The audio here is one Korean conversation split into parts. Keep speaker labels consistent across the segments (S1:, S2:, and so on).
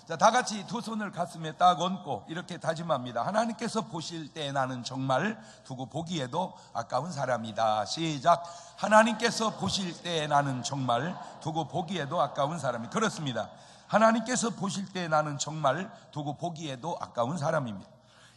S1: 자, 다 같이 두 손을 가슴에 딱 얹고 이렇게 다짐합니다. 하나님께서 보실 때 나는 정말 두고 보기에도 아까운 사람이다. 시작. 하나님께서 보실 때 나는 정말 두고 보기에도 아까운 사람이. 그렇습니다. 하나님께서 보실 때 나는 정말 두고 보기에도 아까운 사람입니다.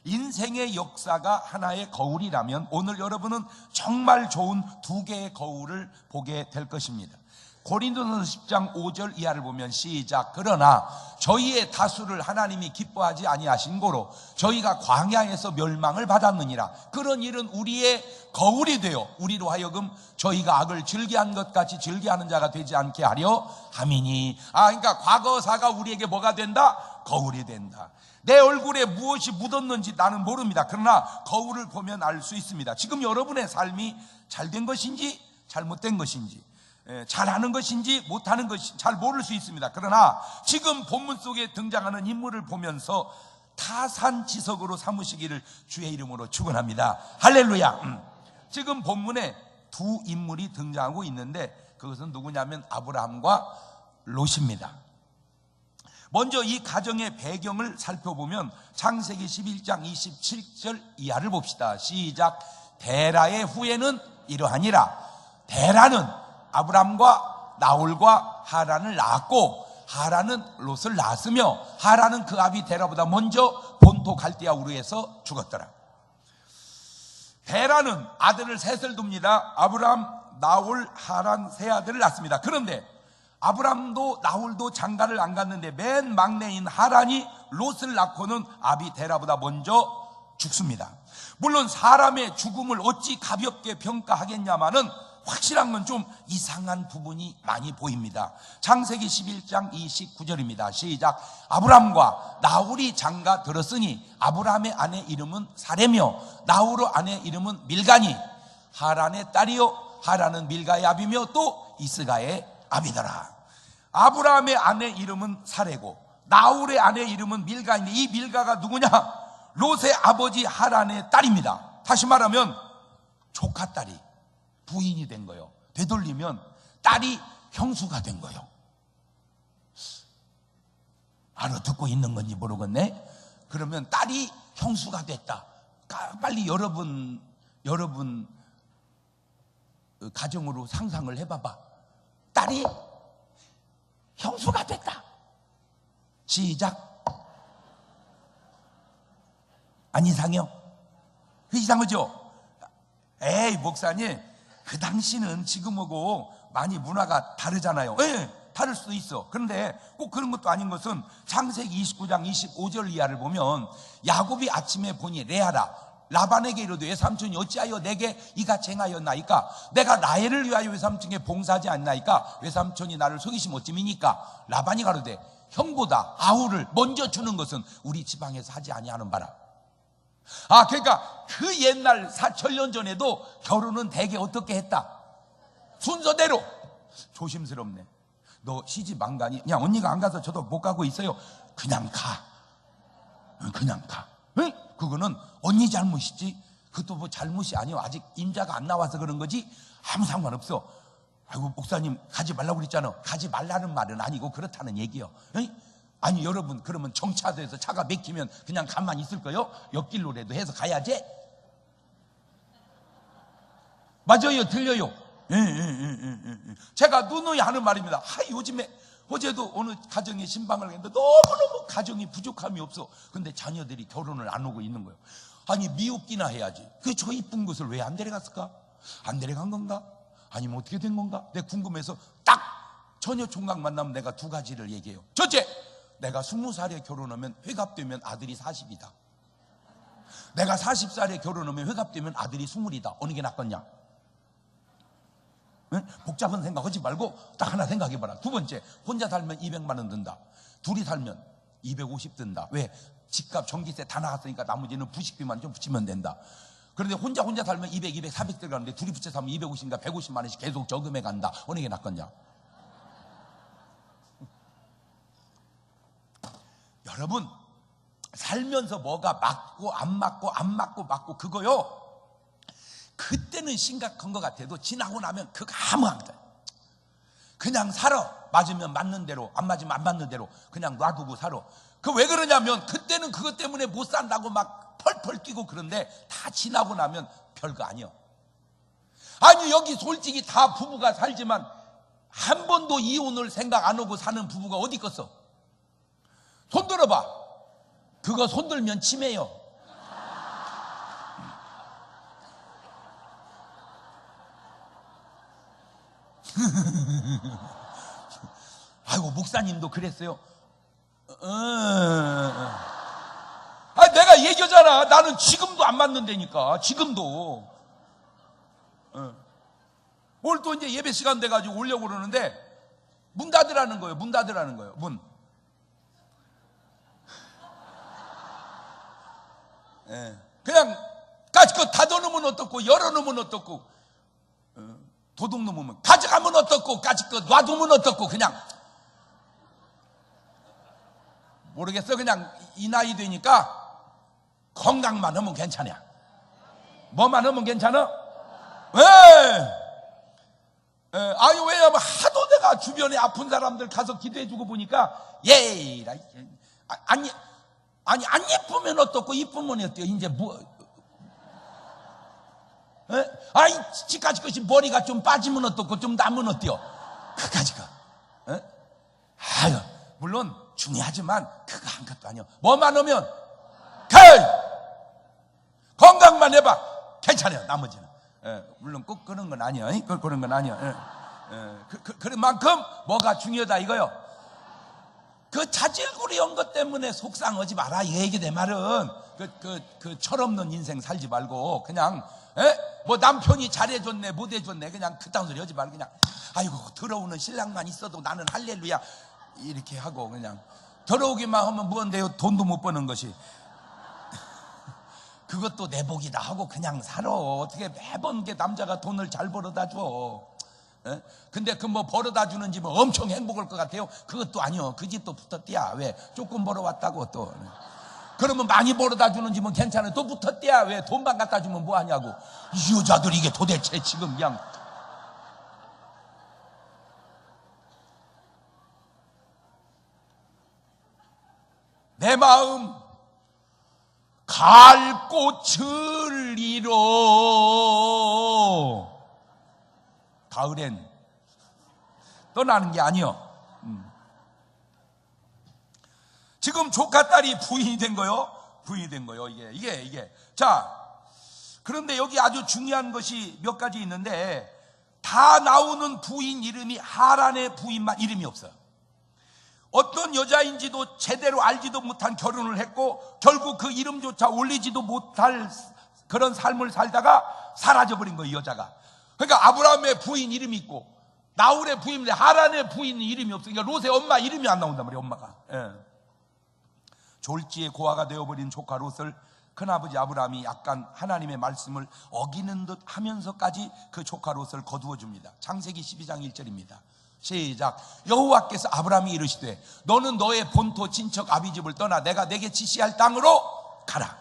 S1: 인생의 역사가 하나의 거울이라면 오늘 여러분은 정말 좋은 두 개의 거울을 보게 될 것입니다. 고린도전서 10장 5절 이하를 보면 시작. 그러나 저희의 다수를 하나님이 기뻐하지 아니하신 고로 저희가 광야에서 멸망을 받았느니라. 그런 일은 우리의 거울이 되어 우리로 하여금 저희가 악을 즐겨한 것 같이 즐겨하는 자가 되지 않게 하려 함이니. 그러니까 과거사가 우리에게 뭐가 된다? 거울이 된다. 내 얼굴에 무엇이 묻었는지 나는 모릅니다. 그러나 거울을 보면 알 수 있습니다. 지금 여러분의 삶이 잘된 것인지 잘못된 것인지, 잘하는 것인지 못하는 것인지 잘 모를 수 있습니다. 그러나 지금 본문 속에 등장하는 인물을 보면서 타산지석으로 삼으시기를 주의 이름으로 축원합니다. 할렐루야. 지금 본문에 두 인물이 등장하고 있는데 그것은 누구냐면 아브라함과 롯입니다. 먼저 이 가정의 배경을 살펴보면 창세기 11장 27절 이하를 봅시다. 시작. 데라의 후예는 이러하니라. 데라는 아브람과 나홀과 하란을 낳았고 하란은 롯을 낳았으며 하란은 그 아비 데라보다 먼저 본토 갈대아 우르에서 죽었더라. 데라는 아들을 셋을 둡니다. 아브람, 나홀, 하란 세 아들을 낳습니다. 그런데 아브람도 나홀도 장가를 안 갔는데 맨 막내인 하란이 롯을 낳고는 아비 데라보다 먼저 죽습니다. 물론 사람의 죽음을 어찌 가볍게 평가하겠냐마는 확실한 건 좀 이상한 부분이 많이 보입니다. 창세기 11장 29절입니다. 시작. 아브람과 나홀이 장가 들었으니 아브람의 아내 이름은 사레며 나홀의 아내 이름은 밀가니 하란의 딸이요 하란은 밀가의 아비며 또 이스가의 아비더라. 아브라함의 아내 이름은 사레고 나홀의 아내 이름은 밀가인데 이 밀가가 누구냐? 롯의 아버지 하란의 딸입니다. 다시 말하면 조카딸이 부인이 된 거예요. 되돌리면 딸이 형수가 된 거예요. 알아듣고 있는 건지 모르겠네. 그러면 딸이 형수가 됐다. 빨리 여러분 가정으로 상상을 해봐봐. 딸이 형수가 됐다. 시작. 안 이상해요? 이상하죠? 에이 목사님, 그 당시는 지금하고 많이 문화가 다르잖아요. 다를 수도 있어. 그런데 꼭 그런 것도 아닌 것은 창세기 29장 25절 이하를 보면 야곱이 아침에 보니 레아라 라반에게 이르되 외삼촌이 어찌하여 내게 이같이 행하였나이까? 내가 라헬을 위하여 외삼촌에게 봉사하지 않나이까? 외삼촌이 나를 속이심 어찌미니까? 라반이 가로되 형보다 아우를 먼저 주는 것은 우리 지방에서 하지 아니하는 바라. 그러니까 그 옛날 4,000년 전에도 결혼은 대개 어떻게 했다? 순서대로. 조심스럽네. 너 시집 안 가니? 그냥 언니가 안 가서 저도 못 가고 있어요. 그냥 가. 그냥 가. 응? 그거는 언니 잘못이지. 그것도 뭐 잘못이 아니요. 아직 임자가 안 나와서 그런 거지. 아무 상관없어. 아이고 목사님 가지 말라고 그랬잖아. 가지 말라는 말은 아니고 그렇다는 얘기요. 응? 아니 여러분 그러면 정차도에서 차가 막히면 그냥 가만히 있을 거요? 옆길로라도 해서 가야지. 맞아요. 들려요. 제가 누누이 하는 말입니다. 요즘에 어제도 어느 가정에 신방을 했는데 너무너무 가정이 부족함이 없어. 근데 자녀들이 결혼을 안 오고 있는 거예요. 아니 미웃기나 해야지. 저 이쁜 것을 왜 안 데려갔을까? 안 데려간 건가? 아니면 어떻게 된 건가? 내가 궁금해서 딱 처녀 총각 만나면 내가 두 가지를 얘기해요. 첫째, 내가 20살에 결혼하면 회갑되면 아들이 40이다. 내가 40살에 결혼하면 회갑되면 아들이 20이다. 어느 게 낫겠냐? 응? 복잡한 생각하지 말고 딱 하나 생각해봐라. 두 번째, 혼자 살면 200만 원 든다. 둘이 살면 250 든다. 왜? 집값 전기세 다 나갔으니까 나머지는 부식비만 좀 붙이면 된다. 그런데 혼자 살면 200, 400 들어가는데 둘이 붙여 살면 250인가 150만 원씩 계속 저금해 간다. 어느 게 낫겠냐? 여러분 살면서 뭐가 맞고 안 맞고 그거요. 그때는 심각한 것 같아도 지나고 나면 그거 아무 안 돼. 그냥 살아. 맞으면 맞는 대로, 안 맞으면 안 맞는 대로 그냥 놔두고 살아. 그 왜 그러냐면 그때는 그것 때문에 못 산다고 막 펄펄 뛰고 그런데 다 지나고 나면 별거 아니야. 아니 여기 솔직히 다 부부가 살지만 한 번도 이혼을 생각 안 하고 사는 부부가 어디 있겠어? 손 들어봐. 그거 손 들면 치매요. 아이고 목사님도 그랬어요. 아, 내가 얘기하잖아. 나는 지금도 안 맞는다니까. 지금도. 오늘 또 이제 예배 시간 돼가지고 오려고 그러는데 문 닫으라는 거예요. 문 닫으라는 거예요. 문. 그냥 까짓거 닫아놓으면 어떻고 열어놓으면 어떻고 도둑 놓으면 가져가면 어떻고 까짓거 놔두면 어떻고 그냥 모르겠어. 그냥 이 나이 되니까 건강만 하면 괜찮아. 뭐만 하면 괜찮아? 왜? 아유 왜냐면 하도 내가 주변에 아픈 사람들 가서 기도해주고 보니까 아니 안 예쁘면 어떻고 이쁘면 어때요? 이제 뭐 아이 지까지 것이 머리가 좀 빠지면 어떻고 좀 남으면 어때요? 그까지가 아유 물론 중요하지만 그거 한 것도 아니요. 뭐만 하면 건강만 해봐 괜찮아요. 나머지는 물론 꼭 그런 건 아니에요. 그런 건 아니에요. 그런 만큼 뭐가 중요하다 이거요. 그 자질구레한 것 때문에 속상하지 마라 이 얘기. 내 말은 그 철없는 인생 살지 말고 그냥 뭐 남편이 잘해줬네 못해줬네 그냥 그딴 소리 하지 말고 그냥 아이고 들어오는 신랑만 있어도 나는 할렐루야 이렇게 하고 그냥 들어오기만 하면 뭔데요? 돈도 못 버는 것이 그것도 내 복이다 하고 그냥 살아. 어떻게 매번 게 남자가 돈을 잘 벌어다 줘. 근데 그 뭐 벌어다 주는지 뭐 엄청 행복할 것 같아요? 그것도 아니요. 그 집도 붙었대야. 왜? 조금 벌어왔다고 또. 그러면 많이 벌어다 주는지 뭐 괜찮아요. 또 붙었대야. 왜? 돈만 갖다 주면 뭐 하냐고. 이 여자들이 이게 도대체 지금 그냥 내 마음 갈 꽃을 잃어. 가을엔 떠나는 게 아니요. 지금 조카딸이 부인이 된 거요. 부인이 된 거요. 이게. 자, 그런데 여기 아주 중요한 것이 몇 가지 있는데 다 나오는 부인 이름이 하란의 부인만 이름이 없어요. 어떤 여자인지도 제대로 알지도 못한 결혼을 했고 결국 그 이름조차 올리지도 못할 그런 삶을 살다가 사라져버린 거예요. 이 여자가. 그러니까 아브라함의 부인 이름이 있고 나홀의 부인인데 하란의 부인 이름이 없어. 그러니까 롯의 엄마 이름이 안 나온단 말이에요. 엄마가. 졸지에 고아가 되어버린 조카 롯을 큰아버지 아브라함이 약간 하나님의 말씀을 어기는 듯 하면서까지 그 조카 롯을 거두어 줍니다. 창세기 12장 1절입니다. 시작. 여호와께서 아브라함이 이르시되 너는 너의 본토 친척 아비집을 떠나 내가 내게 지시할 땅으로 가라.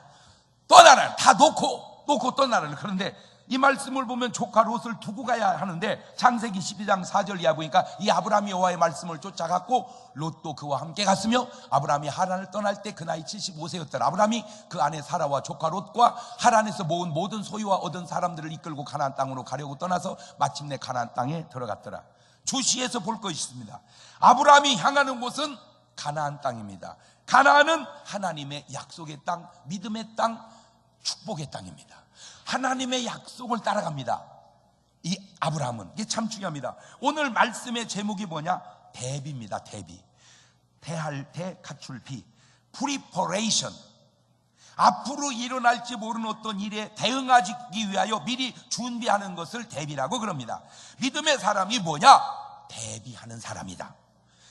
S1: 떠나라. 다 놓고 떠나라. 그런데 이 말씀을 보면 조카 롯을 두고 가야 하는데 창세기 12장 4절 이하 보니까 이 아브라함이 여호와의 말씀을 쫓아갔고 롯도 그와 함께 갔으며 아브라함이 하란을 떠날 때 그 나이 75세였더라. 아브라함이 그 아내 사라와 조카 롯과 하란에서 모은 모든 소유와 얻은 사람들을 이끌고 가나안 땅으로 가려고 떠나서 마침내 가나안 땅에 들어갔더라. 주시에서 볼 것이 있습니다. 아브라함이 향하는 곳은 가나안 땅입니다. 가나안은 하나님의 약속의 땅, 믿음의 땅, 축복의 땅입니다. 하나님의 약속을 따라갑니다. 이 아브라함은. 이게 참 중요합니다. 오늘 말씀의 제목이 뭐냐? 대비입니다. 대비. 대할 대 갖출 비. Preparation. 앞으로 일어날지 모르는 어떤 일에 대응하기 위하여 미리 준비하는 것을 대비라고 그럽니다. 믿음의 사람이 뭐냐? 대비하는 사람이다.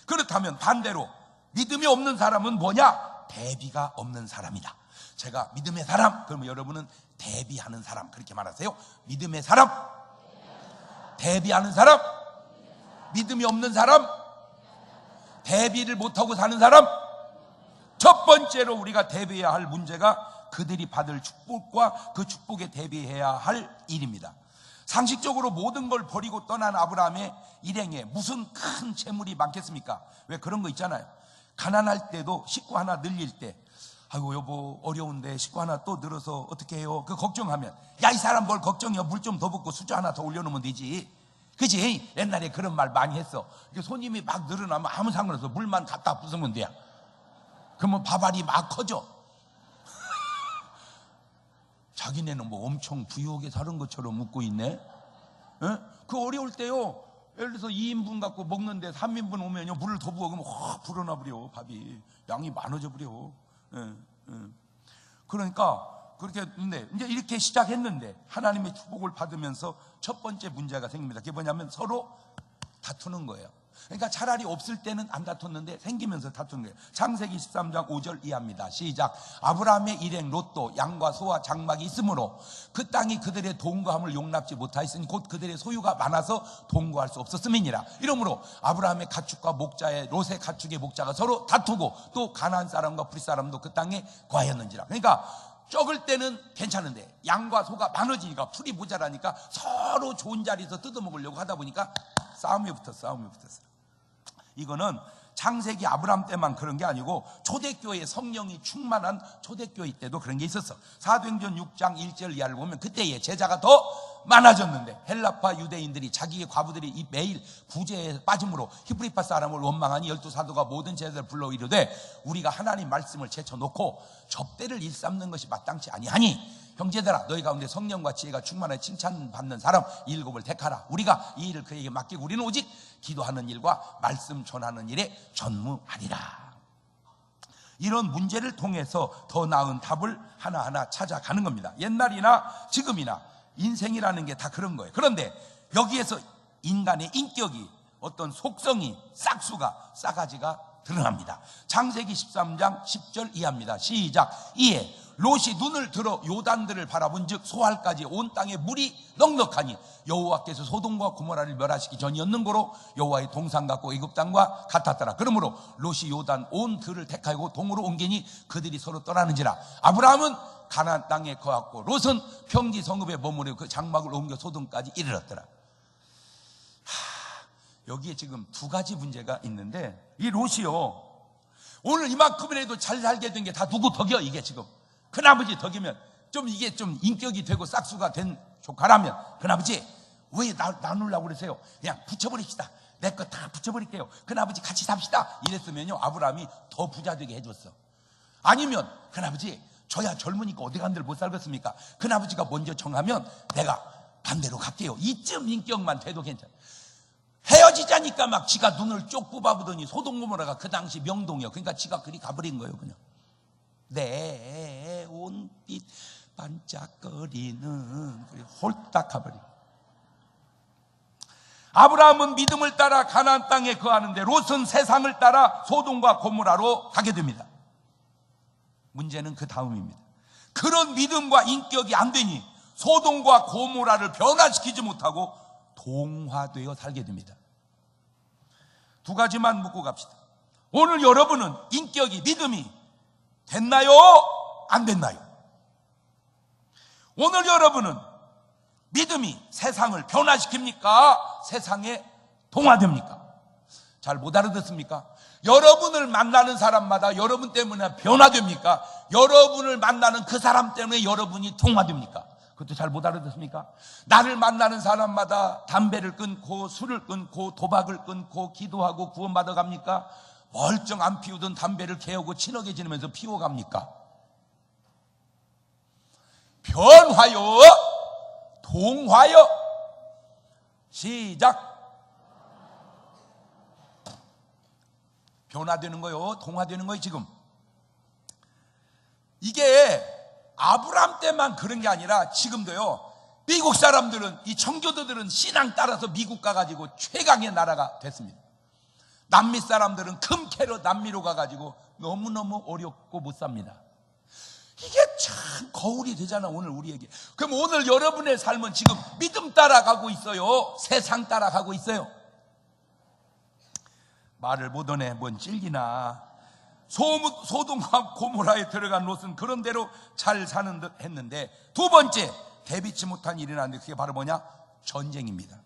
S1: 그렇다면 반대로 믿음이 없는 사람은 뭐냐? 대비가 없는 사람이다. 제가 믿음의 사람, 그러면 여러분은 대비하는 사람 그렇게 말하세요. 믿음의 사람, 대비하는 사람, 믿음이 없는 사람, 대비를 못하고 사는 사람. 첫 번째로 우리가 대비해야 할 문제가 그들이 받을 축복과 그 축복에 대비해야 할 일입니다. 상식적으로 모든 걸 버리고 떠난 아브라함의 일행에 무슨 큰 재물이 많겠습니까? 왜 그런 거 있잖아요. 가난할 때도 식구 하나 늘릴 때, 아이고 여보 어려운데 식구 하나 또 늘어서 어떻게 해요? 그 걱정하면, 야 이 사람 뭘 걱정이야, 물 좀 더 붓고 수저 하나 더 올려놓으면 되지, 그지? 옛날에 그런 말 많이 했어. 손님이 막 늘어나면 아무 상관없어, 물만 갖다 부으면 돼. 그러면 밥알이 막 커져. 자기네는 뭐 엄청 부유하게 사는 것처럼 웃고 있네. 에? 그 어려울 때요, 예를 들어서 2인분 갖고 먹는데 3인분 오면요 물을 더 부어, 그러면 확 불어나 버려. 밥이 양이 많아져 버려. 그러니까 그렇게 했는데, 이제 이렇게 시작했는데 하나님의 축복을 받으면서 첫 번째 문제가 생깁니다. 그게 뭐냐면 서로 다투는 거예요. 그러니까 차라리 없을 때는 안 다퉜는데 생기면서 다투는 거예요. 창세기 13장 5절 이하입니다. 시작. 아브라함의 일행 롯도 양과 소와 장막이 있으므로 그 땅이 그들의 동거함을 용납지 못하였으니 곧 그들의 소유가 많아서 동거할 수 없었음이니라. 이러므로 아브라함의 가축과 목자의 롯의 가축의 목자가 서로 다투고 또 가나안 사람과 브릿 사람도 그 땅에 거하였는지라. 그러니까 적을 때는 괜찮은데 양과 소가 많아지니까, 풀이 모자라니까 서로 좋은 자리에서 뜯어먹으려고 하다 보니까 싸움이 붙었어. 이거는 창세기 아브라함 때만 그런 게 아니고 초대교회 성령이 충만한 초대교회 때도 그런 게 있었어. 사도행전 6장 1절 이하를 보면 그때에 제자가 더 많아졌는데 헬라파 유대인들이 자기의 과부들이 매일 부재에 빠짐으로 히브리파 사람을 원망하니 12사도가 모든 제자들을 불러 이르되 우리가 하나님 말씀을 제쳐놓고 접대를 일삼는 것이 마땅치 아니하니 형제들아 너희 가운데 성령과 지혜가 충만하여 칭찬받는 사람 7을 택하라. 우리가 이 일을 그에게 맡기고 우리는 오직 기도하는 일과 말씀 전하는 일에 전무하리라. 이런 문제를 통해서 더 나은 답을 하나하나 찾아가는 겁니다. 옛날이나 지금이나 인생이라는 게 다 그런 거예요. 그런데 여기에서 인간의 인격이, 어떤 속성이, 싸가지가 드러납니다. 창세기 13장 10절 이하입니다. 시작. 이에 롯이 눈을 들어 요단들을 바라본즉 소알까지 온 땅에 물이 넉넉하니 여호와께서 소돔과 고모라를 멸하시기 전이었는고로 여호와의 동상 같고 애굽 땅과 같았더라. 그러므로 롯이 요단 온 들을 택하고 동으로 옮기니 그들이 서로 떠나는지라. 아브라함은 가나안 땅에 거하고 롯은 평지 성읍에 머무르고 그 장막을 옮겨 소돔까지 이르렀더라. 여기에 지금 두 가지 문제가 있는데, 이 롯이요 오늘 이만큼이라도 잘 살게 된 게 다 누구 덕이야? 이게 지금 큰아버지 덕이면, 좀 이게 좀 인격이 되고 싹수가 된 조카라면 큰아버지 왜 나누려고 그러세요? 그냥 붙여버립시다. 내 거 다 붙여버릴게요. 큰아버지 같이 삽시다. 이랬으면요 아브라함이 더 부자 되게 해줬어. 아니면 큰아버지 저야 젊으니까 어디 간들 못 살겠습니까? 큰아버지가 먼저 정하면 내가 반대로 갈게요. 이쯤 인격만 돼도 괜찮아. 헤어지자니까 막 지가 눈을 쪽 뽑아보더니 소돔 고모라가 그 당시 명동이요. 그러니까 지가 그리 가버린 거예요. 그냥 내 온빛 반짝거리는, 홀딱 가버린. 아브라함은 믿음을 따라 가나안 땅에 거하는데 롯은 세상을 따라 소돔과 고모라로 가게 됩니다. 문제는 그 다음입니다. 그런 믿음과 인격이 안 되니 소돔과 고모라를 변화시키지 못하고 동화되어 살게 됩니다. 두 가지만 묻고 갑시다. 오늘 여러분은 인격이, 믿음이 됐나요? 안 됐나요? 오늘 여러분은 믿음이 세상을 변화시킵니까? 세상에 동화됩니까? 잘 못 알아듣습니까? 여러분을 만나는 사람마다 여러분 때문에 변화됩니까? 여러분을 만나는 그 사람 때문에 여러분이 동화됩니까? 그것도 잘 못 알아듣습니까? 나를 만나는 사람마다 담배를 끊고 술을 끊고 도박을 끊고 기도하고 구원받아 갑니까? 멀쩡 안 피우던 담배를 개우고 친하게 지내면서 피워갑니까? 변화요? 동화요? 시작. 변화되는 거요? 동화되는 거요? 지금 이게 아브라함 때만 그런 게 아니라 지금도요. 미국 사람들은, 이 청교도들은 신앙 따라서 미국 가가지고 최강의 나라가 됐습니다. 남미 사람들은 금캐로 남미로 가가지고 너무너무 어렵고 못 삽니다. 이게 참 거울이 되잖아 오늘 우리에게. 그럼 오늘 여러분의 삶은 지금 믿음 따라가고 있어요? 세상 따라가고 있어요? 말을 못하네. 뭔 찔기나. 소돔과 고모라에 들어간 롯은 그런 대로 잘 사는 듯 했는데, 두 번째 대비치 못한 일이 났는데 그게 바로 뭐냐? 전쟁입니다.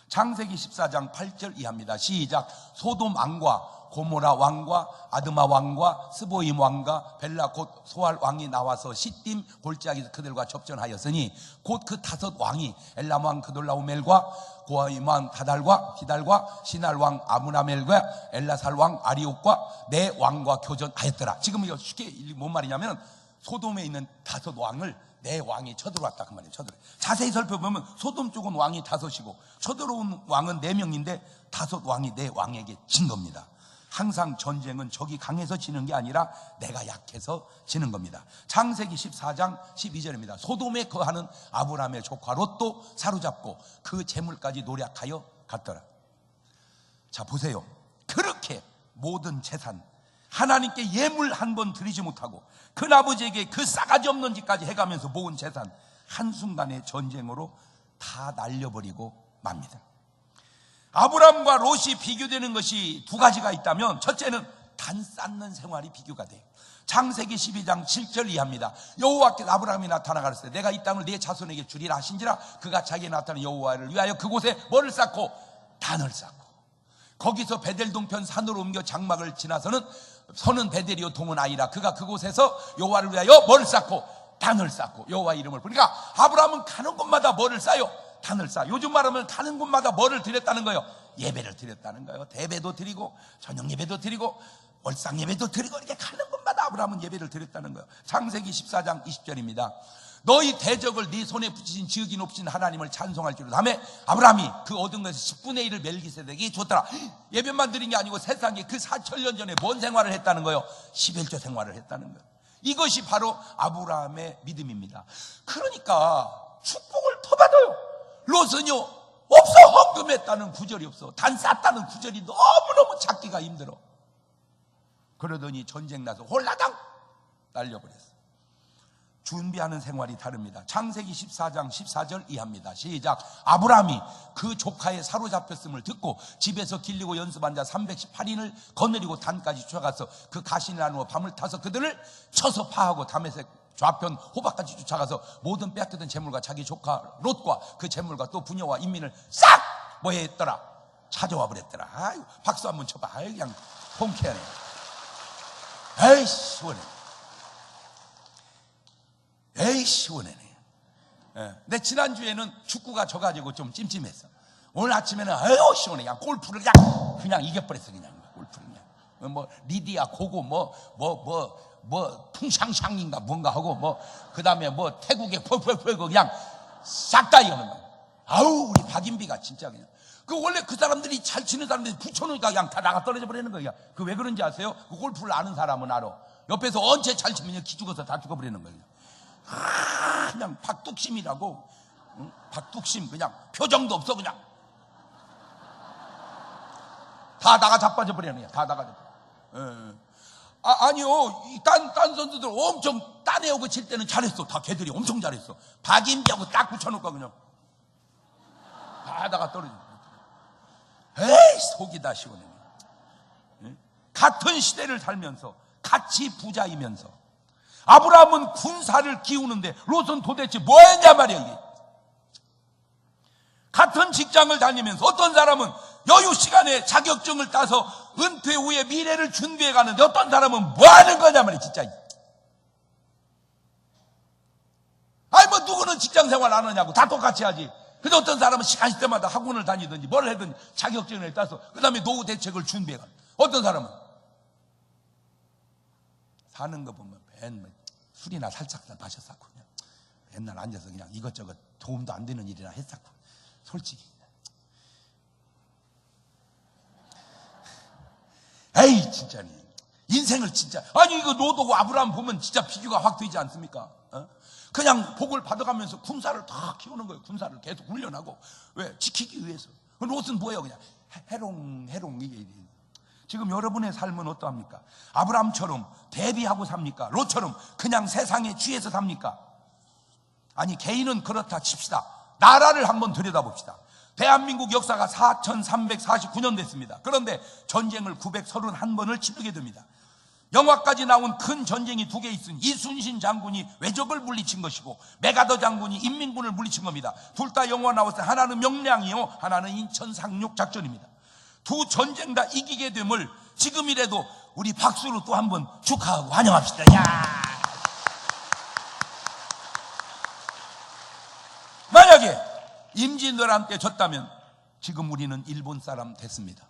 S1: 창세기 14장 8절 이하입니다. 시작. 소돔 왕과 고모라 왕과 아드마 왕과 스보임 왕과 벨라 곧 소알 왕이 나와서 시딤 골짜기에서 그들과 접전하였으니 곧 그 5 왕이 엘람 왕 그돌라오멜과 고아임 왕 다달과 디달과 시날 왕 아므라멜과 엘라살 왕 아리옥과 네 왕과 교전하였더라. 지금 이거 쉽게 뭔 말이냐면 소돔에 있는 5 왕을 네 왕이 쳐들어왔다 그 말이에요. 자세히 살펴보면 소돔 쪽은 왕이 5이고 쳐들어온 왕은 4명인데 5 왕이 네 왕에게 진 겁니다. 항상 전쟁은 적이 강해서 지는 게 아니라 내가 약해서 지는 겁니다. 창세기 14장 12절입니다. 소돔에 거하는 아브라함의 조카 롯도 사로잡고 그 재물까지 노략하여 갔더라. 자 보세요. 그렇게 모든 재산 하나님께 예물 한 번 드리지 못하고 큰아버지에게 그 싸가지 없는 짓까지 해가면서 모은 재산 한순간의 전쟁으로 다 날려버리고 맙니다. 아브람과 롯이 비교되는 것이 2가지가 있다면 첫째는 단 쌓는 생활이 비교가 돼요. 창세기 12장 7절 이하입니다. 여호와께서 아브라함이 나타나 가르치되 내가 이 땅을 네 자손에게 주리라 하신지라 그가 자기에 나타난 여호와를 위하여 그곳에 뭐를 쌓고 단을 쌓고 거기서 베델 동편 산으로 옮겨 장막을 지나서는 서는 베델이요 동은 아이라 그가 그곳에서 여호와를 위하여 뭐를 쌓고 단을 쌓고 여호와 이름을 부르니까 아브라함은 가는 곳마다 뭐를 쌓요? 단을 쌓아. 요즘 말하면 가는 곳마다 뭐를 드렸다는 거예요? 예배를 드렸다는 거예요. 대배도 드리고 저녁 예배도 드리고 월상 예배도 드리고 이렇게 가는 곳마다 아브라함은 예배를 드렸다는 거예요. 창세기 14장 20절입니다. 너희 대적을 네 손에 붙이신 지극히 높으신 하나님을 찬송할 줄로 다음에 아브라함이 그 얻은 것에서 10분의 1을 멜기세덱에게 줬더라. 예배만 드린 게 아니고 세상에 그 4,000년 전에 뭔 생활을 했다는 거예요? 11조 생활을 했다는 거예요. 이것이 바로 아브라함의 믿음입니다. 그러니까 축복을 더 받아요. 롯은요 없어. 헌금했다는 구절이 없어. 단 쌌다는 구절이 너무너무 찾기가 힘들어. 그러더니 전쟁 나서 홀라당 날려버렸어. 준비하는 생활이 다릅니다. 창세기 14장 14절 이하입니다. 시작. 아브라함이 그 조카의 사로잡혔음을 듣고 집에서 길리고 연습한 자 318인을 거느리고 단까지 쫓아가서 그 가신을 나누어 밤을 타서 그들을 쳐서 파하고 다메섹 좌편 호박까지 쫓아가서 모든 빼앗겼던 재물과 자기 조카 롯과 그 재물과 또 부녀와 인민을 싹 뭐했더라? 찾아와 버렸더라. 아유, 박수 한번 쳐봐. 아유, 그냥 통쾌하네. 에이 시원해. 에이 시원하네. 내 지난주에는 축구가 져가지고 좀 찜찜했어. 오늘 아침에는 에이 시원해. 그냥 골프를 그냥 이겨버렸어. 그냥 골프를 그냥 뭐 리디아 고고 뭐 풍샹샹인가 뭔가 하고 그 다음에 태국의 펄펄펄 그냥 싹 다 이거는 거야. 아우 우리 박인비가 진짜 그냥 원래 그 사람들이 잘 치는 사람들이 붙여놓으니까 그냥 다 나가 떨어져 버리는 거야. 그 왜 그런지 아세요? 그 골프를 아는 사람은 알아. 옆에서 언제 잘 치면 기죽어서 다 죽어버리는 거예요. 그냥 박뚝심이라고. 응? 박뚝심 그냥 표정도 없어. 그냥 다 나가 자빠져 버리는 거야. 다 나가 자빠져. 아니요. 딴 선수들 엄청 따내오고 칠 때는 잘했어. 다 걔들이 엄청 잘했어. 박인비하고 딱 붙여놓고 그냥 다 나가 떨어져. 에이 속이 다 시원해. 같은 시대를 살면서 같이 부자이면서 아브라함은 군사를 키우는데 롯은 도대체 뭐 했냐 말이야. 이게 같은 직장을 다니면서 어떤 사람은 여유 시간에 자격증을 따서 은퇴 후에 미래를 준비해 가는데 어떤 사람은 뭐 하는 거냐 말이야. 진짜 아니 누구는 직장 생활 안 하냐고. 다 똑같이 하지. 근데 어떤 사람은 시간 있을 때마다 학원을 다니든지 뭘 하든지 자격증을 따서 그 다음에 노후 대책을 준비해 가는. 어떤 사람은 사는 거 보면 맨날 술이나 살짝 마셨었고 그냥 맨날 앉아서 그냥 이것저것 도움도 안 되는 일이나 했었고. 솔직히 에이 진짜니 인생을 진짜 아니 이거 롯하고 아브라함 보면 진짜 비교가 확 되지 않습니까? 그냥 복을 받아가면서 군사를 다 키우는 거예요. 군사를 계속 훈련하고. 왜? 지키기 위해서. 롯은 뭐예요? 그냥 해롱 이게. 지금 여러분의 삶은 어떠합니까? 아브라함처럼 대비하고 삽니까? 롯처럼 그냥 세상에 취해서 삽니까? 아니 개인은 그렇다 칩시다. 나라를 한번 들여다봅시다. 대한민국 역사가 4349년 됐습니다. 그런데 전쟁을 931번을 치르게 됩니다. 영화까지 나온 큰 전쟁이 두 개 있으니 이순신 장군이 왜적을 물리친 것이고 메가더 장군이 인민군을 물리친 겁니다. 둘 다 영화 나왔어요. 하나는 명량이요, 하나는 인천 상륙 작전입니다. 두 전쟁 다 이기게 됨을 지금이라도 우리 박수로 또 한번 축하하고 환영합시다. 야! 만약에 임진왜란 때 졌다면 지금 우리는 일본 사람 됐습니다.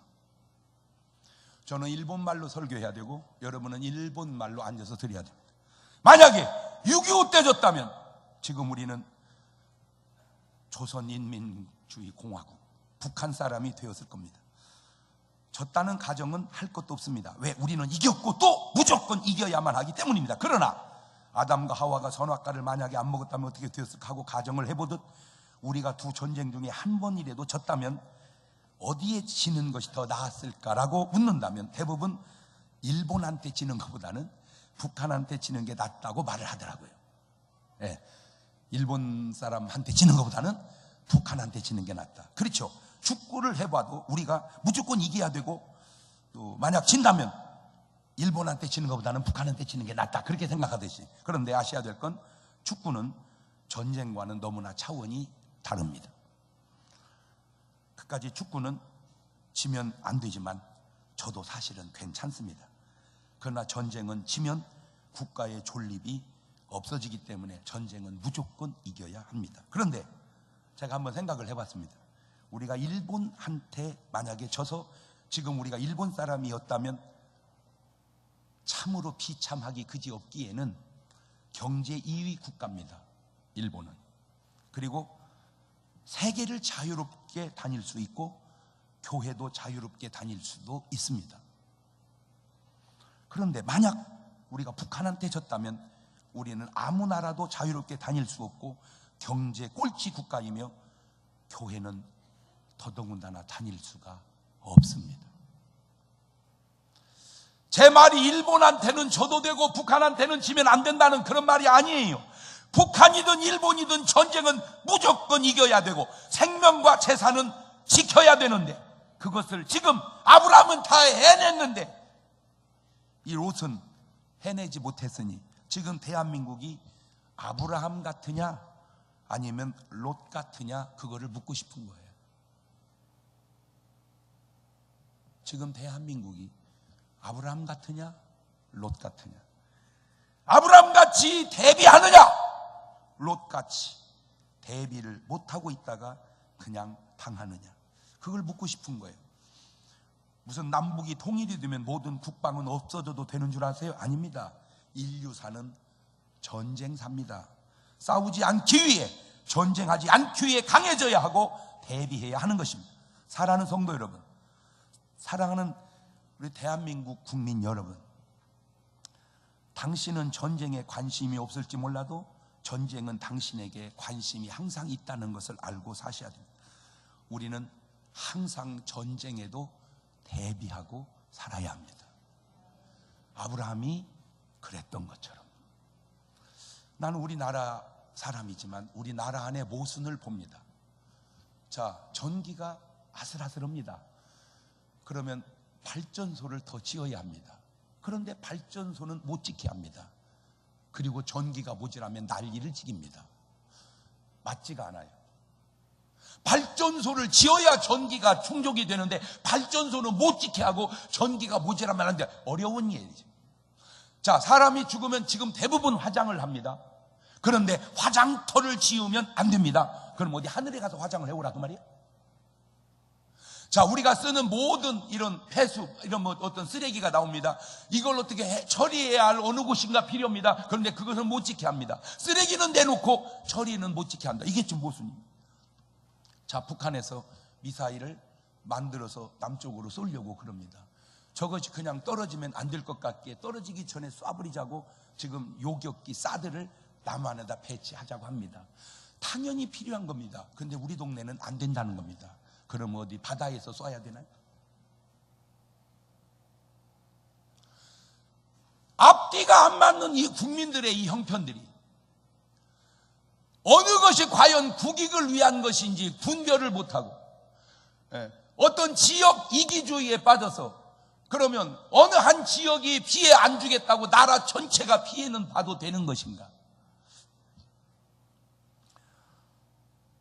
S1: 저는 일본말로 설교해야 되고 여러분은 일본말로 앉아서 드려야 됩니다. 만약에 6.25 때 졌다면 지금 우리는 조선인민주의공화국 북한 사람이 되었을 겁니다. 졌다는 가정은 할 것도 없습니다. 왜? 우리는 이겼고 또 무조건 이겨야만 하기 때문입니다. 그러나 아담과 하와가 선악과를 만약에 안 먹었다면 어떻게 되었을까 하고 가정을 해보듯 우리가 두 전쟁 중에 한 번이라도 졌다면 어디에 지는 것이 더 나았을까라고 묻는다면 대부분 일본한테 지는 것보다는 북한한테 지는 게 낫다고 말을 하더라고요. 예, 일본 사람한테 지는 것보다는 북한한테 지는 게 낫다. 그렇죠. 축구를 해봐도 우리가 무조건 이겨야 되고 또 만약 진다면 일본한테 지는 것보다는 북한한테 지는 게 낫다, 그렇게 생각하듯이. 그런데 아셔야 될 건 축구는 전쟁과는 너무나 차원이 다릅니다. 그까지 축구는 지면 안 되지만 저도 사실은 괜찮습니다. 그러나 전쟁은 지면 국가의 존립이 없어지기 때문에 전쟁은 무조건 이겨야 합니다. 그런데 제가 한번 생각을 해봤습니다. 우리가 일본한테 만약에 져서 지금 우리가 일본 사람이었다면 참으로 비참하기 그지없기에는 경제 2위 국가입니다, 일본은. 그리고 세계를 자유롭게 다닐 수 있고 교회도 자유롭게 다닐 수도 있습니다. 그런데 만약 우리가 북한한테 졌다면 우리는 아무 나라도 자유롭게 다닐 수 없고 경제 꼴찌 국가이며 교회는 더더군다나 다닐 수가 없습니다. 제 말이 일본한테는 져도 되고 북한한테는 지면 안 된다는 그런 말이 아니에요. 북한이든 일본이든 전쟁은 무조건 이겨야 되고 생명과 재산은 지켜야 되는데 그것을 지금 아브라함은 다 해냈는데 이 롯은 해내지 못했으니 지금 대한민국이 아브라함 같으냐 아니면 롯 같으냐, 그거를 묻고 싶은 거예요. 지금 대한민국이 아브라함 같으냐 롯 같으냐, 아브라함 같이 대비하느냐 롯같이 대비를 못하고 있다가 그냥 당하느냐, 그걸 묻고 싶은 거예요. 무슨 남북이 통일이 되면 모든 국방은 없어져도 되는 줄 아세요? 아닙니다. 인류사는 전쟁사입니다. 싸우지 않기 위해, 전쟁하지 않기 위해 강해져야 하고 대비해야 하는 것입니다. 사랑하는 성도 여러분, 사랑하는 우리 대한민국 국민 여러분, 당신은 전쟁에 관심이 없을지 몰라도 전쟁은 당신에게 관심이 항상 있다는 것을 알고 사셔야 됩니다. 우리는 항상 전쟁에도 대비하고 살아야 합니다. 아브라함이 그랬던 것처럼. 나는 우리나라 사람이지만 우리나라 안에 모순을 봅니다. 자, 전기가 아슬아슬합니다. 그러면 발전소를 더 지어야 합니다. 그런데 발전소는 못 지켜야 합니다. 그리고 전기가 모자라면 난리를 지깁니다. 맞지가 않아요. 발전소를 지어야 전기가 충족이 되는데 발전소는 못 지켜야 하고 전기가 모자라면 안 돼. 어려운 일이죠. 자, 사람이 죽으면 지금 대부분 화장을 합니다. 그런데 화장터를 지으면 안 됩니다. 그럼 어디 하늘에 가서 화장을 해오라 그 말이야? 자, 우리가 쓰는 모든 이런 폐수, 이런 어떤 쓰레기가 나옵니다. 이걸 어떻게 처리해야 할 어느 곳인가 필요합니다. 그런데 그것을 못 지켜야 합니다. 쓰레기는 내놓고 처리는 못 지켜야 한다. 이게 좀 모순입니다. 자, 북한에서 미사일을 만들어서 남쪽으로 쏘려고 그럽니다. 저것이 그냥 떨어지면 안 될 것 같기에 떨어지기 전에 쏴버리자고 지금 요격기 사드를 남한에다 배치하자고 합니다. 당연히 필요한 겁니다. 그런데 우리 동네는 안 된다는 겁니다. 그럼 어디 바다에서 쏴야 되나요? 앞뒤가 안 맞는 이 국민들의 이 형편들이 어느 것이 과연 국익을 위한 것인지 분별을 못하고 어떤 지역 이기주의에 빠져서 그러면 어느 한 지역이 피해 안 주겠다고 나라 전체가 피해는 봐도 되는 것인가?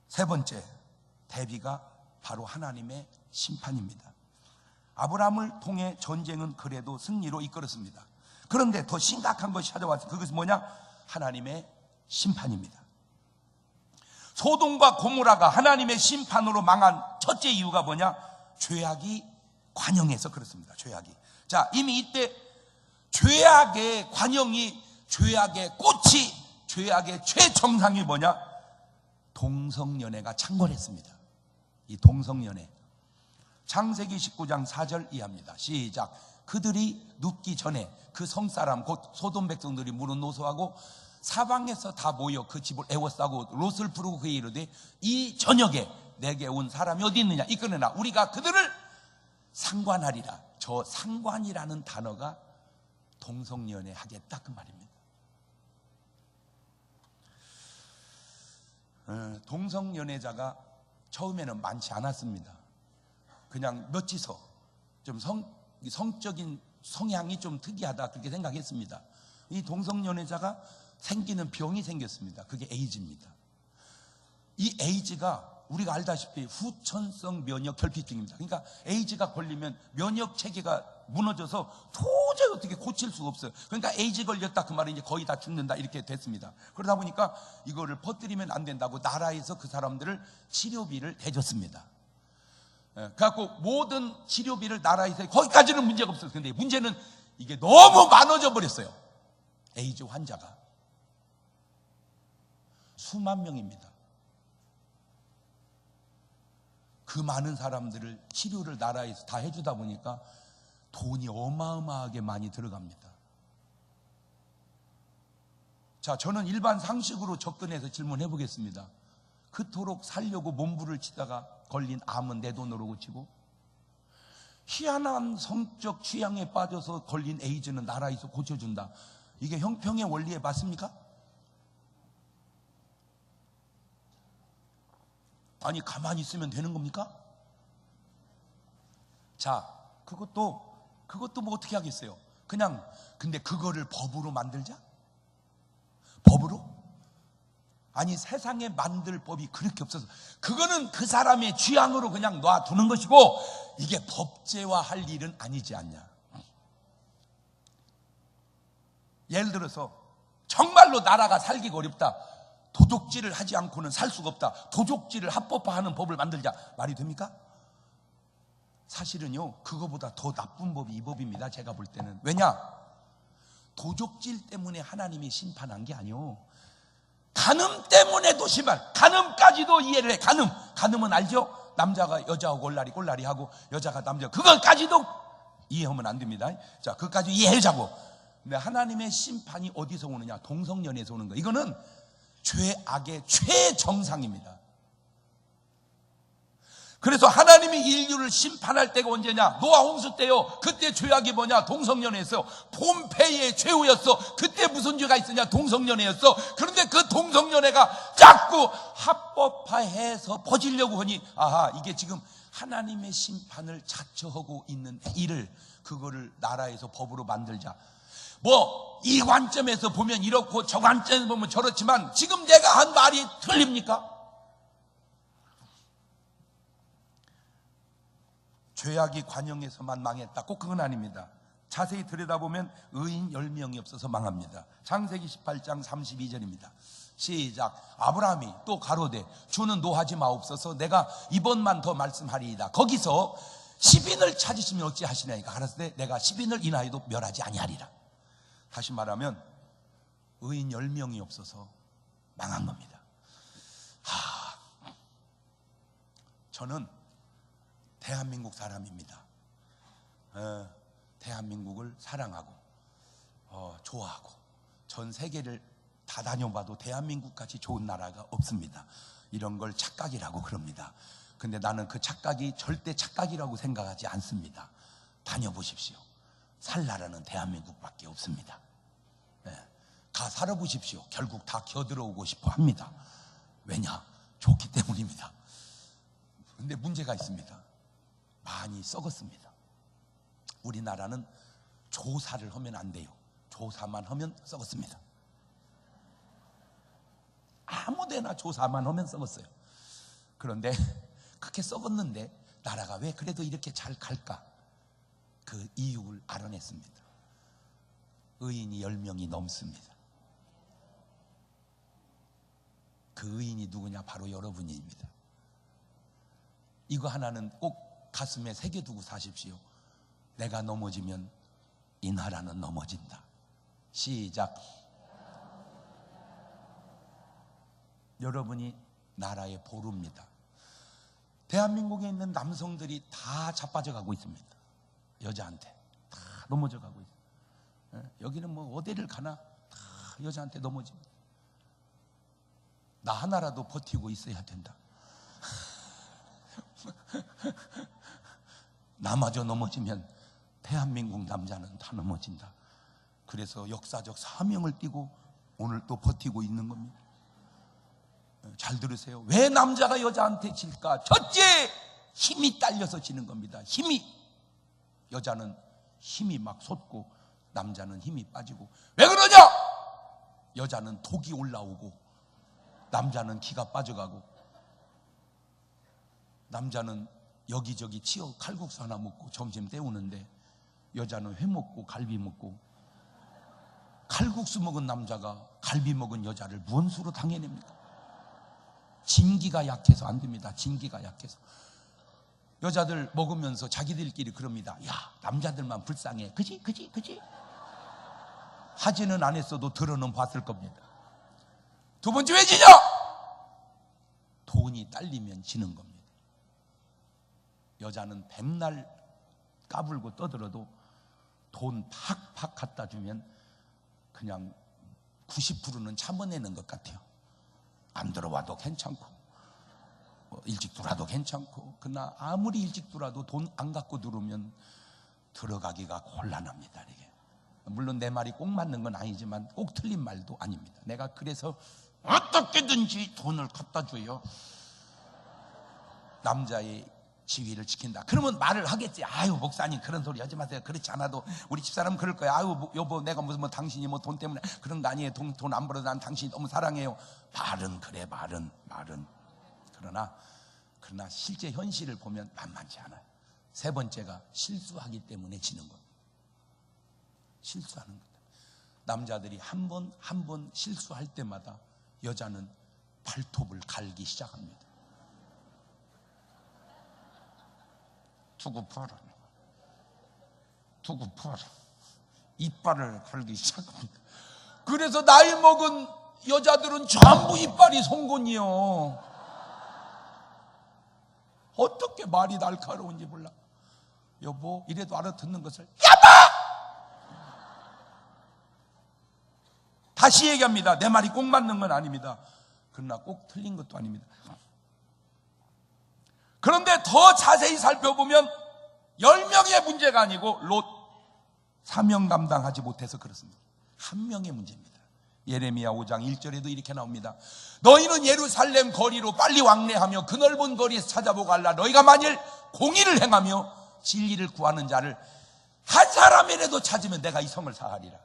S1: 세 번째, 대비가 바로 하나님의 심판입니다. 아브라함을 통해 전쟁은 그래도 승리로 이끌었습니다. 그런데 더 심각한 것이 찾아왔어요. 그것은 뭐냐? 하나님의 심판입니다. 소돔과 고모라가 하나님의 심판으로 망한 첫째 이유가 뭐냐? 죄악이 관영해서 그렇습니다. 죄악이. 자, 이미 이때 죄악의 관영이, 죄악의 꽃이, 죄악의 최정상이 뭐냐? 동성연애가 창궐했습니다. 이 동성연애. 창세기 19장 4절 이하입니다. 시작. 그들이 눕기 전에 그 성사람 곧 소돔 백성들이 물은 노소하고 사방에서 다 모여 그 집을 애워싸고 롯을 부르고 그에 이르되 이 저녁에 내게 온 사람이 어디 있느냐 이끌어내라. 우리가 그들을 상관하리라. 저 상관이라는 단어가 동성연애 하겠다 그 말입니다. 동성연애자가 처음에는 많지 않았습니다. 그냥 몇지서 좀 성적인 성향이 좀 특이하다 그렇게 생각했습니다. 이 동성연애자가 생기는 병이 생겼습니다. 그게 에이즈입니다. 이 에이즈가 우리가 알다시피 후천성 면역 결핍증입니다. 그러니까 에이즈가 걸리면 면역 체계가 무너져서 도저히 어떻게 고칠 수가 없어요. 그러니까 에이즈 걸렸다 그 말은 이제 거의 다 죽는다 이렇게 됐습니다. 그러다 보니까 이거를 퍼뜨리면 안 된다고 나라에서 그 사람들을 치료비를 대줬습니다. 그래갖고 모든 치료비를 나라에서 거기까지는 문제가 없었어요. 근데 문제는 이게 너무 많아져 버렸어요. 에이즈 환자가 수만 명입니다. 그 많은 사람들을 치료를 나라에서 다 해주다 보니까 돈이 어마어마하게 많이 들어갑니다. 자, 저는 일반 상식으로 접근해서 질문해 보겠습니다. 그토록 살려고 몸부를 치다가 걸린 암은 내 돈으로 고치고, 희한한 성적 취향에 빠져서 걸린 에이즈는 나라에서 고쳐준다. 이게 형평의 원리에 맞습니까? 아니, 가만히 있으면 되는 겁니까? 자, 그것도 뭐 어떻게 하겠어요? 그냥, 근데 그거를 법으로 만들자? 법으로? 아니, 세상에 만들 법이 그렇게 없어서, 그거는 그 사람의 취향으로 그냥 놔두는 것이고, 이게 법제화할 일은 아니지 않냐. 예를 들어서 정말로 나라가 살기가 어렵다. 도적질을 하지 않고는 살 수가 없다. 도적질을 합법화하는 법을 만들자. 말이 됩니까? 사실은요, 그거보다 더 나쁜 법이 이 법입니다. 제가 볼 때는. 왜냐? 도적질 때문에 하나님이 심판한 게 아니요, 간음 때문에도 심판. 간음까지도 이해를 해. 간음은 알죠? 남자가 여자하고 꼴라리 하고 여자가 남자, 그것까지도 이해하면 안 됩니다. 자, 그것까지 이해하자고. 근데 하나님의 심판이 어디서 오느냐? 동성연애에서 오는 거. 이거는 죄악의 최정상입니다. 그래서 하나님이 인류를 심판할 때가 언제냐? 노아 홍수 때요. 그때 죄악이 뭐냐? 동성연애였어요. 폼페이의 최후였어. 그때 무슨 죄가 있었냐? 동성연애였어. 그런데 그 동성연애가 자꾸 합법화해서 퍼지려고 하니, 아하, 이게 지금 하나님의 심판을 자처하고 있는 일을, 그거를 나라에서 법으로 만들자. 뭐 이 관점에서 보면 이렇고 저 관점에서 보면 저렇지만 지금 내가 한 말이 틀립니까? 죄악이 관영에서만 망했다. 꼭 그건 아닙니다. 자세히 들여다보면 의인 10명이 없어서 망합니다. 창세기 18장 32절입니다. 시작. 아브라함이 또 가로되 주는 노하지 마옵소서, 내가 이번만 더 말씀하리이다. 거기서 10인을 찾으시면 어찌하시나이까? 가라사대 내가 10인을 인하여도 멸하지 아니하리라. 다시 말하면 의인 10명이 없어서 망한 겁니다. 저는 대한민국 사람입니다. 대한민국을 사랑하고 좋아하고 전 세계를 다 다녀봐도 대한민국같이 좋은 나라가 없습니다. 이런 걸 착각이라고 그럽니다. 근데 나는 그 착각이 절대 착각이라고 생각하지 않습니다. 다녀보십시오. 살 나라는 대한민국밖에 없습니다. 가 살아보십시오. 결국 다 겨들어오고 싶어 합니다. 왜냐? 좋기 때문입니다. 근데 문제가 있습니다. 많이 썩었습니다. 우리나라는 조사를 하면 안 돼요. 조사만 하면 썩었습니다. 아무데나 조사만 하면 썩었어요. 그런데 그렇게 썩었는데 나라가 왜 그래도 이렇게 잘 갈까? 그 이유를 알아냈습니다. 의인이 10명이 넘습니다. 그 의인이 누구냐? 바로 여러분입니다. 이거 하나는 꼭 가슴에 새겨두고 사십시오. 내가 넘어지면 이 나라는 넘어진다. 시작. 여러분이 나라의 보루입니다. 대한민국에 있는 남성들이 다 자빠져가고 있습니다. 여자한테 다 넘어져가고 있어요. 여기는 뭐 어디를 가나 다 여자한테 넘어집니다. 나 하나라도 버티고 있어야 된다. 나마저 넘어지면 대한민국 남자는 다 넘어진다. 그래서 역사적 사명을 띠고 오늘 또 버티고 있는 겁니다. 잘 들으세요. 왜 남자가 여자한테 질까? 첫째, 힘이 딸려서 지는 겁니다. 힘이. 여자는 힘이 막 솟고 남자는 힘이 빠지고. 왜 그러냐? 여자는 독이 올라오고 남자는 기가 빠져가고, 남자는 여기저기 치어 칼국수 하나 먹고 점심 때우는데 여자는 회 먹고 갈비 먹고, 칼국수 먹은 남자가 갈비 먹은 여자를 무슨 수로 당해냅니까? 진기가 약해서 안 됩니다. 진기가 약해서. 여자들 먹으면서 자기들끼리 그럽니다. 야, 남자들만 불쌍해. 그지? 하지는 안 했어도 들어는 봤을 겁니다. 두 번째, 왜 지냐? 돈이 딸리면 지는 겁니다. 여자는 백날 까불고 떠들어도 돈 팍팍 갖다 주면 그냥 90%는 참아내는 것 같아요. 안 들어와도 괜찮고 일찍 들어와도 괜찮고. 그러나 아무리 일찍 들어와도 돈 안 갖고 들어오면 들어가기가 곤란합니다. 이게 물론 내 말이 꼭 맞는 건 아니지만 꼭 틀린 말도 아닙니다. 내가 그래서 어떻게든지 돈을 갖다 줘요. 남자의 지위를 지킨다. 그러면 말을 하겠지. 아유, 목사님 그런 소리 하지 마세요. 그렇지 않아도 우리 집사람은 그럴 거야. 아유, 여보, 내가 무슨 당신이 돈 때문에 그런 거 아니에요. 돈 안 벌어도 난 당신이 너무 사랑해요. 말은 그래, 말은. 그러나 실제 현실을 보면 만만치 않아요. 세 번째가 실수하기 때문에 지는 겁니다. 실수하는 겁니다. 남자들이 한 번 실수할 때마다 여자는 발톱을 갈기 시작합니다. 두고 봐라. 이빨을 갈기 시작합니다. 그래서 나이 먹은 여자들은 전부 이빨이 송곳니요. 어떻게 말이 날카로운지 몰라. 여보, 이래도 알아듣는 것을 여보! 다시 얘기합니다. 내 말이 꼭 맞는 건 아닙니다. 그러나 꼭 틀린 것도 아닙니다. 그런데 더 자세히 살펴보면 10명의 문제가 아니고 롯 사명 감당하지 못해서 그렇습니다. 한 명의 문제입니다. 예레미야 5장 1절에도 이렇게 나옵니다. 너희는 예루살렘 거리로 빨리 왕래하며 그 넓은 거리에서 찾아보고 알라. 너희가 만일 공의를 행하며 진리를 구하는 자를 한 사람이라도 찾으면 내가 이 성을 사하리라.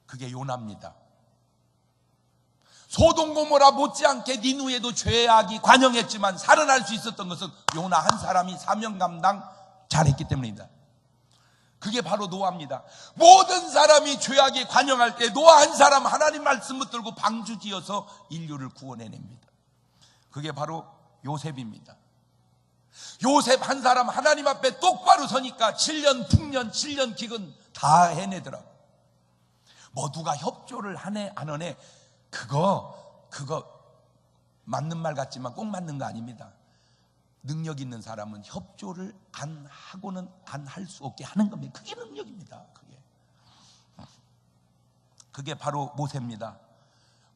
S1: 그게 요나입니다. 소돔 고모라 못지않게 니누에도 죄악이 관영했지만 살아날 수 있었던 것은 요나 한 사람이 사명 감당 잘했기 때문입니다. 그게 바로 노아입니다. 모든 사람이 죄악이 관영할 때 노아 한 사람 하나님 말씀 붙들고 방주지어서 인류를 구원해냅니다. 그게 바로 요셉입니다. 요셉 한 사람 하나님 앞에 똑바로 서니까 7년 풍년 7년 기근 다 해내더라고. 뭐 누가 협조를 하네 안 하네 그거 맞는 말 같지만 꼭 맞는 거 아닙니다. 능력 있는 사람은 협조를 안 하고는 안 할 수 없게 하는 겁니다. 그게 능력입니다. 그게 바로 모세입니다.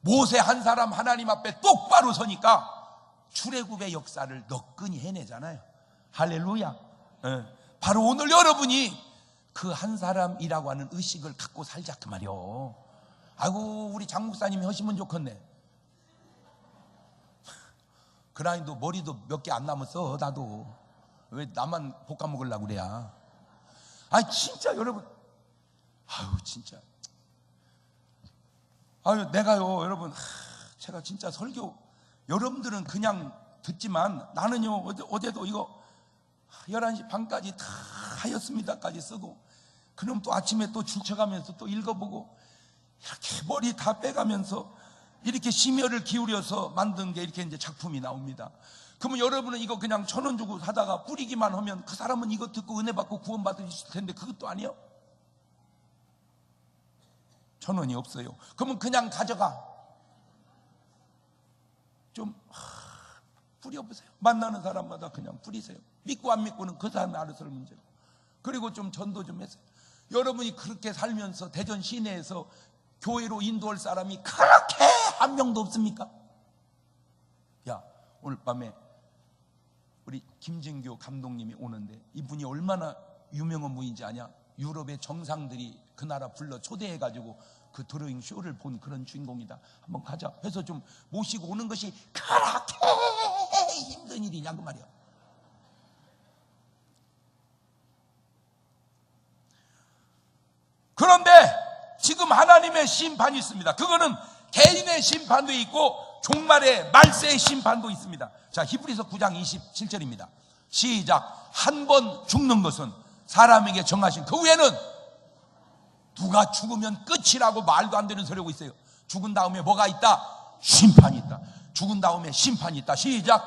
S1: 모세 한 사람 하나님 앞에 똑바로 서니까 출애굽의 역사를 너끈히 해내잖아요. 할렐루야. 바로 오늘 여러분이 그 한 사람이라고 하는 의식을 갖고 살자 그 말이요. 아이고 우리 장 목사님이 하시면 좋겠네. 그라인도 머리도 몇 개 안 남았어. 나도 왜 나만 볶아 먹으려고 그래? 아니 진짜 여러분, 아유 진짜, 아유 내가요 여러분, 제가 진짜 설교 여러분들은 그냥 듣지만 나는요 어제도 이거 11시 반까지 다 하였습니다까지 쓰고, 그럼 또 아침에 또 출첵하면서 또 읽어보고, 이렇게 머리 다 빼가면서 이렇게 심혈을 기울여서 만든 게 이렇게 이제 작품이 나옵니다. 그러면 여러분은 이거 그냥 1,000원 주고 사다가 뿌리기만 하면 그 사람은 이거 듣고 은혜 받고 구원 받으실 텐데, 그것도 아니요. 1,000원이 없어요. 그러면 그냥 가져가. 좀 뿌려보세요. 만나는 사람마다 그냥 뿌리세요. 믿고 안 믿고는 그 사람이 알아서 할 문제고. 그리고 좀 전도 좀 했어요. 여러분이 그렇게 살면서 대전 시내에서 교회로 인도할 사람이 그렇게 한 명도 없습니까? 야, 오늘 밤에 우리 김진교 감독님이 오는데 이분이 얼마나 유명한 분인지 아냐? 유럽의 정상들이 그 나라 불러 초대해가지고 그 드로잉 쇼를 본 그런 주인공이다. 한번 가자 해서 좀 모시고 오는 것이 그렇게 힘든 일이냐 그 말이야. 그런데 지금 하나님의 심판이 있습니다. 그거는 개인의 심판도 있고 종말의 말세의 심판도 있습니다. 자, 히브리서 9장 27절입니다. 시작. 한 번 죽는 것은 사람에게 정하신 그 후에는 누가 죽으면 끝이라고 말도 안 되는 소리하고 있어요. 죽은 다음에 뭐가 있다? 심판이 있다. 죽은 다음에 심판이 있다. 시작.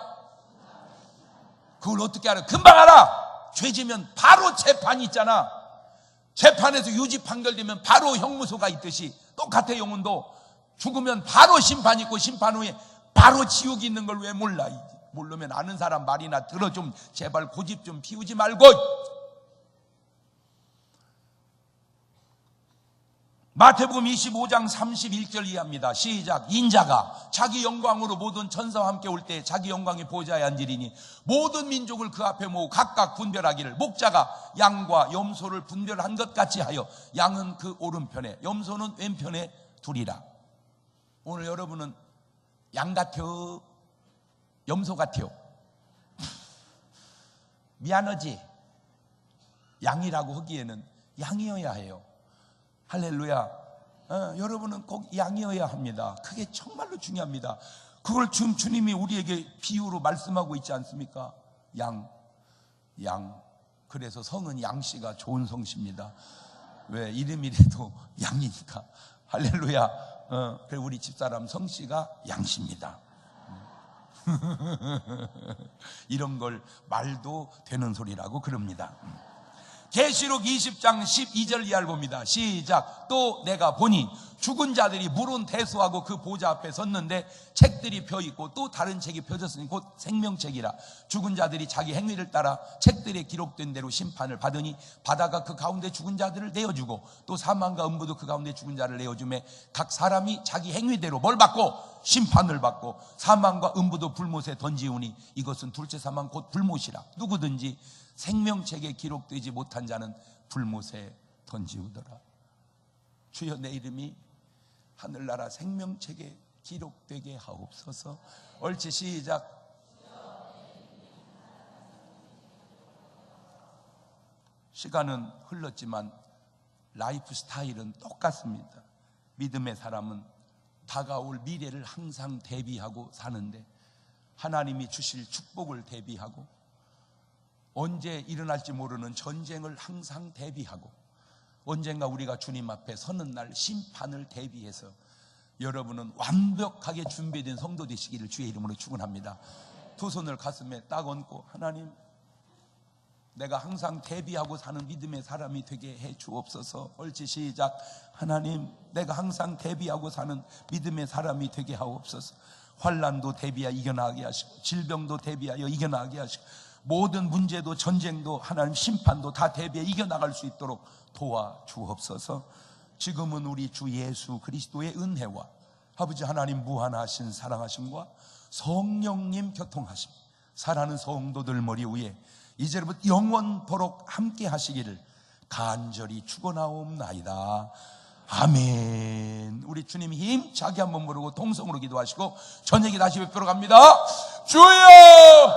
S1: 그걸 어떻게 알아? 금방 알아. 죄지면 바로 재판이 있잖아. 재판에서 유죄 판결되면 바로 형무소가 있듯이 똑같아. 영혼도 죽으면 바로 심판이 있고 심판 후에 바로 지옥이 있는 걸 왜 몰라? 모르면 아는 사람 말이나 들어. 좀 제발 고집 좀 피우지 말고. 마태복음 25장 31절 이하입니다. 시작. 인자가 자기 영광으로 모든 천사와 함께 올 때 자기 영광의 보좌에 앉으리니 모든 민족을 그 앞에 모으고 각각 분별하기를, 목자가 양과 염소를 분별한 것 같이 하여 양은 그 오른편에 염소는 왼편에 두리라. 오늘 여러분은 양 같아요? 염소 같아요? 미안하지? 양이라고 하기에는 양이어야 해요. 할렐루야. 여러분은 꼭 양이어야 합니다. 그게 정말로 중요합니다. 그걸 지금 주님이 우리에게 비유로 말씀하고 있지 않습니까? 양. 그래서 성은 양씨가 좋은 성씨입니다. 왜? 이름이라도 양이니까. 할렐루야. 그리고 우리 집사람 성씨가 양씨입니다. 이런 걸 말도 되는 소리라고 그럽니다. 계시록 20장 12절 이하를 봅니다. 시작. 또 내가 보니 죽은 자들이 물은 대수하고 그 보좌 앞에 섰는데 책들이 펴있고 또 다른 책이 펴졌으니 곧 생명책이라. 죽은 자들이 자기 행위를 따라 책들에 기록된 대로 심판을 받으니 바다가 그 가운데 죽은 자들을 내어주고 또 사망과 음부도 그 가운데 죽은 자를 내어주매 각 사람이 자기 행위대로 뭘 받고? 심판을 받고 사망과 음부도 불못에 던지우니 이것은 둘째 사망 곧 불못이라. 누구든지 생명책에 기록되지 못한 자는 불못에 던지우더라. 주여, 내 이름이 하늘나라 생명책에 기록되게 하옵소서. 옳지. 시작. 시간은 흘렀지만 라이프 스타일은 똑같습니다. 믿음의 사람은 다가올 미래를 항상 대비하고 사는데, 하나님이 주실 축복을 대비하고 언제 일어날지 모르는 전쟁을 항상 대비하고 언젠가 우리가 주님 앞에 서는 날 심판을 대비해서 여러분은 완벽하게 준비된 성도 되시기를 주의 이름으로 축원합니다. 두 손을 가슴에 딱 얹고, 하나님, 내가 항상 대비하고 사는 믿음의 사람이 되게 해 주옵소서. 옳지. 시작. 하나님, 내가 항상 대비하고 사는 믿음의 사람이 되게 하옵소서. 환난도 대비하여 이겨나가게 하시고 질병도 대비하여 이겨나가게 하시고 모든 문제도 전쟁도 하나님 심판도 다 대비해 이겨나갈 수 있도록 도와주옵소서. 지금은 우리 주 예수 그리스도의 은혜와 아버지 하나님 무한하신 사랑하심과 성령님 교통하심, 사랑하는 성도들 머리 위에 이제부터 영원토록 함께 하시기를 간절히 축원하옵나이다. 아멘. 우리 주님 힘차게 한번 부르고 통성으로 기도하시고 저녁에 다시 뵙도록 합니다. 주여!